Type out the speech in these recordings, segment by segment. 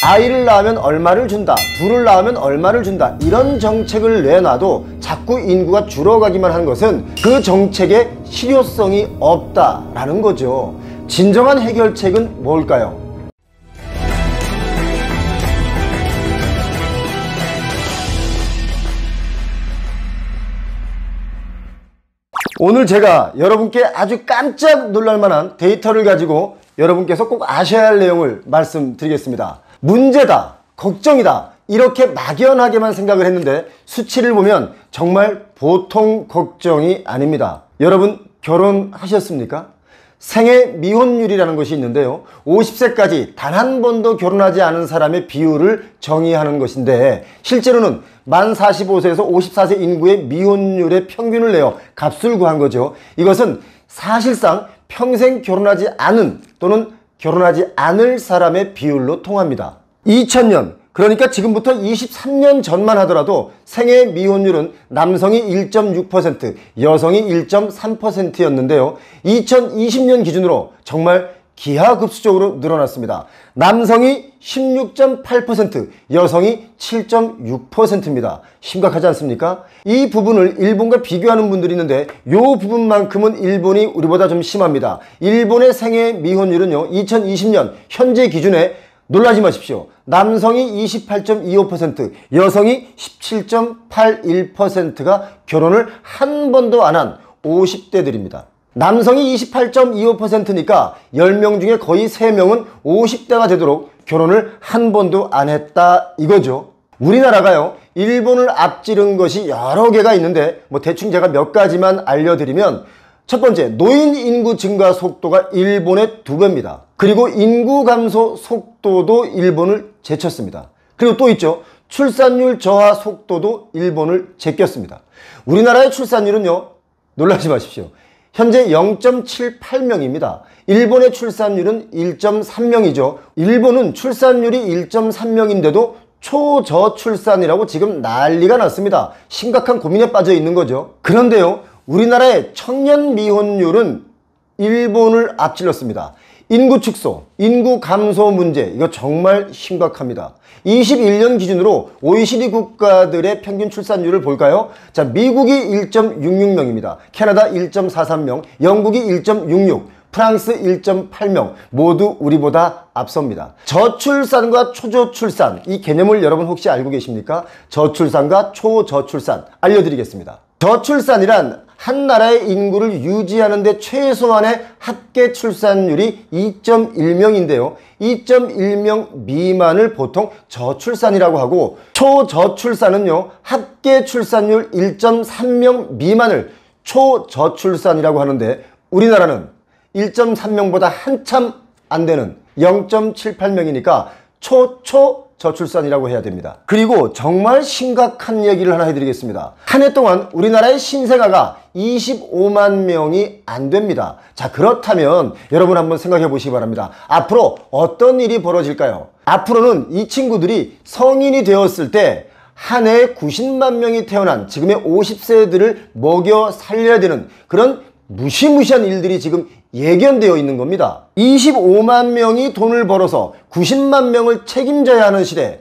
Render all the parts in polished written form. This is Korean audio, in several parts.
아이를 낳으면 얼마를 준다, 둘을 낳으면 얼마를 준다, 이런 정책을 내놔도 자꾸 인구가 줄어가기만 하는 것은 그 정책에 실효성이 없다라는 거죠. 진정한 해결책은 뭘까요? 오늘 제가 여러분께 아주 깜짝 놀랄 만한 데이터를 가지고 여러분께서 꼭 아셔야 할 내용을 말씀드리겠습니다. 문제다, 걱정이다, 이렇게 막연하게만 생각을 했는데 수치를 보면 정말 보통 걱정이 아닙니다. 여러분 결혼하셨습니까? 생애 미혼율이라는 것이 있는데요, 50세까지 단 한 번도 결혼하지 않은 사람의 비율을 정의하는 것인데, 실제로는 만 45세에서 54세 인구의 미혼율의 평균을 내어 값을 구한 거죠. 이것은 사실상 평생 결혼하지 않은 또는 결혼하지 않을 사람의 비율로 통합니다. 2000년, 그러니까 지금부터 23년 전만 하더라도 생애 미혼율은 남성이 1.6%, 여성이 1.3%였는데요. 2020년 기준으로 정말 기하급수적으로 늘어났습니다. 남성이 16.8%, 여성이 7.6%입니다. 심각하지 않습니까? 이 부분을 일본과 비교하는 분들이 있는데 이 부분만큼은 일본이 우리보다 좀 심합니다. 일본의 생애 미혼율은요, 2020년 현재 기준에 놀라지 마십시오. 남성이 28.25%, 여성이 17.81%가 결혼을 한 번도 안 한 50대들입니다. 남성이 28.25%니까 10명 중에 거의 3명은 50대가 되도록 결혼을 한 번도 안 했다 이거죠. 우리나라가요, 일본을 앞지른 것이 여러 개가 있는데 대충 제가 몇 가지만 알려드리면, 첫 번째, 노인 인구 증가 속도가 일본의 2배입니다. 그리고 인구 감소 속도도 일본을 제쳤습니다. 그리고 또 있죠, 출산율 저하 속도도 일본을 제꼈습니다. 우리나라의 출산율은요, 놀라지 마십시오, 현재 0.78명입니다. 일본의 출산율은 1.3명이죠. 일본은 출산율이 1.3명인데도 초저출산이라고 지금 난리가 났습니다. 심각한 고민에 빠져 있는 거죠. 그런데요, 우리나라의 청년 미혼율은 일본을 앞질렀습니다. 인구 축소, 인구 감소 문제, 이거 정말 심각합니다. 21년 기준으로 OECD 국가들의 평균 출산율을 볼까요? 자, 미국이 1.66명입니다. 캐나다 1.43명, 영국이 1.66, 프랑스 1.8명, 모두 우리보다 앞섭니다. 저출산과 초저출산, 이 개념을 여러분 혹시 알고 계십니까? 저출산과 초저출산 알려드리겠습니다. 저출산이란 한 나라의 인구를 유지하는 데 최소한의 합계 출산율이 2.1명인데요. 2.1명 미만을 보통 저출산이라고 하고, 초저출산은요, 합계 출산율 1.3명 미만을 초저출산이라고 하는데, 우리나라는 1.3명보다 한참 안 되는 0.78명이니까 저출산이라고 해야 됩니다. 그리고 정말 심각한 얘기를 하나 해드리겠습니다. 한 해 동안 우리나라의 신생아가 25만 명이 안 됩니다. 자, 그렇다면 여러분 한번 생각해 보시기 바랍니다. 앞으로 어떤 일이 벌어질까요? 앞으로는 이 친구들이 성인이 되었을 때 한 해에 90만 명이 태어난 지금의 50세들을 먹여 살려야 되는 그런 무시무시한 일들이 지금 예견되어 있는 겁니다. 25만 명이 돈을 벌어서 90만 명을 책임져야 하는 시대,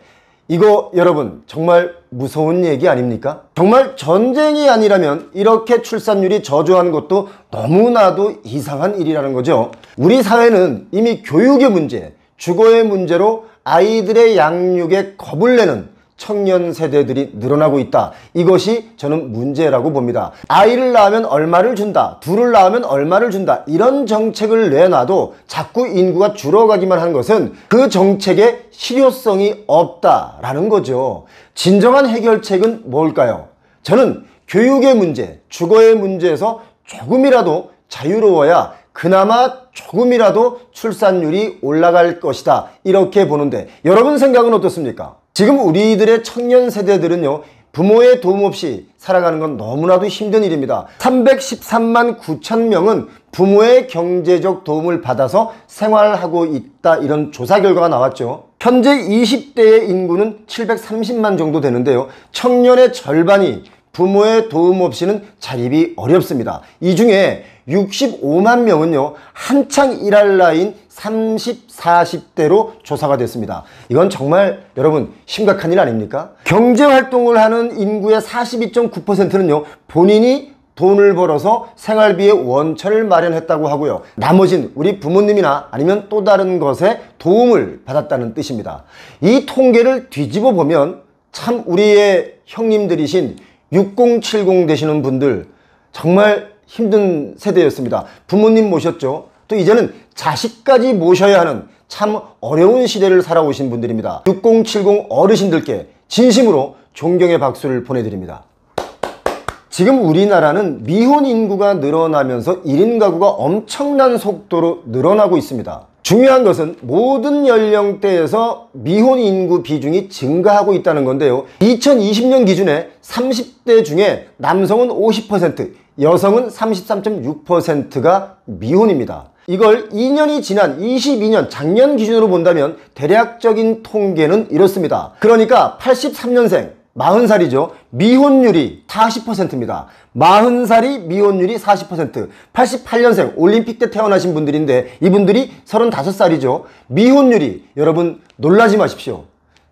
이거 여러분 정말 무서운 얘기 아닙니까? 정말 전쟁이 아니라면 이렇게 출산율이 저조한 것도 너무나도 이상한 일이라는 거죠. 우리 사회는 이미 교육의 문제, 주거의 문제로 아이들의 양육에 겁을 내는 청년 세대들이 늘어나고 있다. 이것이 저는 문제라고 봅니다. 아이를 낳으면 얼마를 준다, 둘을 낳으면 얼마를 준다, 이런 정책을 내놔도 자꾸 인구가 줄어가기만 하는 것은 그 정책에 실효성이 없다라는 거죠. 진정한 해결책은 뭘까요? 저는 교육의 문제, 주거의 문제에서 조금이라도 자유로워야 그나마 조금이라도 출산율이 올라갈 것이다, 이렇게 보는데, 여러분 생각은 어떻습니까? 지금 우리들의 청년 세대들은요, 부모의 도움 없이 살아가는 건 너무나도 힘든 일입니다. 313만 9천 명은 부모의 경제적 도움을 받아서 생활하고 있다, 이런 조사 결과가 나왔죠. 현재 20대의 인구는 730만 정도 되는데요, 청년의 절반이 부모의 도움 없이는 자립이 어렵습니다. 이 중에 65만 명은요, 한창 일할 나이인 30, 40대로 조사가 됐습니다. 이건 정말 여러분 심각한 일 아닙니까? 경제활동을 하는 인구의 42.9%는요 본인이 돈을 벌어서 생활비의 원천을 마련했다고 하고요. 나머진 우리 부모님이나 아니면 또 다른 것에 도움을 받았다는 뜻입니다. 이 통계를 뒤집어 보면 참 우리의 형님들이신 6070 되시는 분들 정말 힘든 세대였습니다. 부모님 모셨죠. 또 이제는 자식까지 모셔야 하는 참 어려운 시대를 살아오신 분들입니다. 6070 어르신들께 진심으로 존경의 박수를 보내드립니다. 지금 우리나라는 미혼 인구가 늘어나면서 1인 가구가 엄청난 속도로 늘어나고 있습니다. 중요한 것은 모든 연령대에서 미혼 인구 비중이 증가하고 있다는 건데요. 2020년 기준에 30대 중에 남성은 50%, 여성은 33.6%가 미혼입니다. 이걸 2년이 지난 22년 작년 기준으로 본다면 대략적인 통계는 이렇습니다. 그러니까 83년생 40살이죠. 미혼율이 40%입니다. 40살이 미혼율이 40%. 88년생 올림픽 때 태어나신 분들인데 이분들이 35살이죠. 미혼율이 여러분 놀라지 마십시오.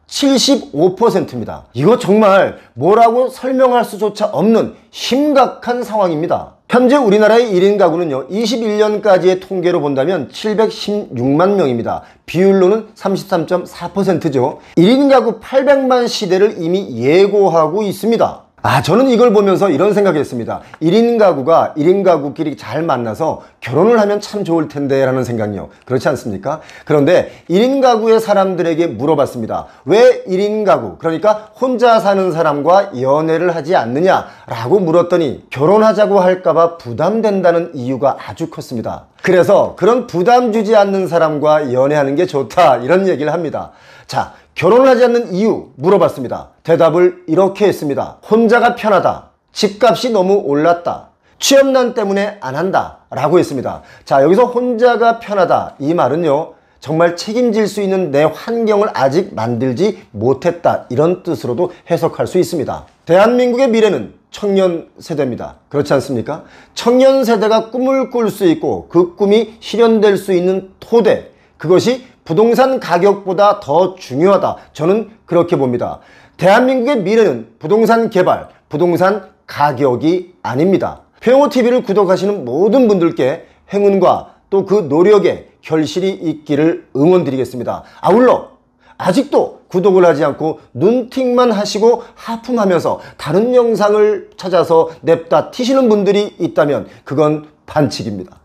75%입니다. 이거 정말 뭐라고 설명할 수조차 없는 심각한 상황입니다. 현재 우리나라의 1인 가구는요 21년까지의 통계로 본다면 716만 명입니다. 비율로는 33.4%죠 1인 가구 800만 시대를 이미 예고하고 있습니다. 저는 이걸 보면서 이런 생각을 했습니다. 1인 가구가 1인 가구끼리 잘 만나서 결혼을 하면 참 좋을 텐데 라는 생각이요. 그렇지 않습니까? 그런데 1인 가구의 사람들에게 물어봤습니다. 왜 1인 가구, 그러니까 혼자 사는 사람과 연애를 하지 않느냐 라고 물었더니 결혼하자고 할까봐 부담된다는 이유가 아주 컸습니다. 그래서 그런 부담 주지 않는 사람과 연애하는 게 좋다 이런 얘기를 합니다. 자, 결혼하지 않는 이유 물어봤습니다. 대답을 이렇게 했습니다. 혼자가 편하다. 집값이 너무 올랐다. 취업난 때문에 안 한다 라고 했습니다. 자, 여기서 혼자가 편하다 이 말은요 정말 책임질 수 있는 내 환경을 아직 만들지 못했다 이런 뜻으로도 해석할 수 있습니다. 대한민국의 미래는 청년 세대입니다. 그렇지 않습니까? 청년 세대가 꿈을 꿀 수 있고 그 꿈이 실현될 수 있는 토대, 그것이 부동산 가격보다 더 중요하다. 저는 그렇게 봅니다. 대한민국의 미래는 부동산 개발, 부동산 가격이 아닙니다. 표영호TV를 구독하시는 모든 분들께 행운과 또 그 노력에 결실이 있기를 응원드리겠습니다. 아울러 아직도 구독을 하지 않고 눈팅만 하시고 하품하면서 다른 영상을 찾아서 냅다 튀시는 분들이 있다면 그건 반칙입니다.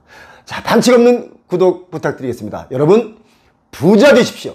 자, 반칙 없는 구독 부탁드리겠습니다. 여러분 부자 되십시오.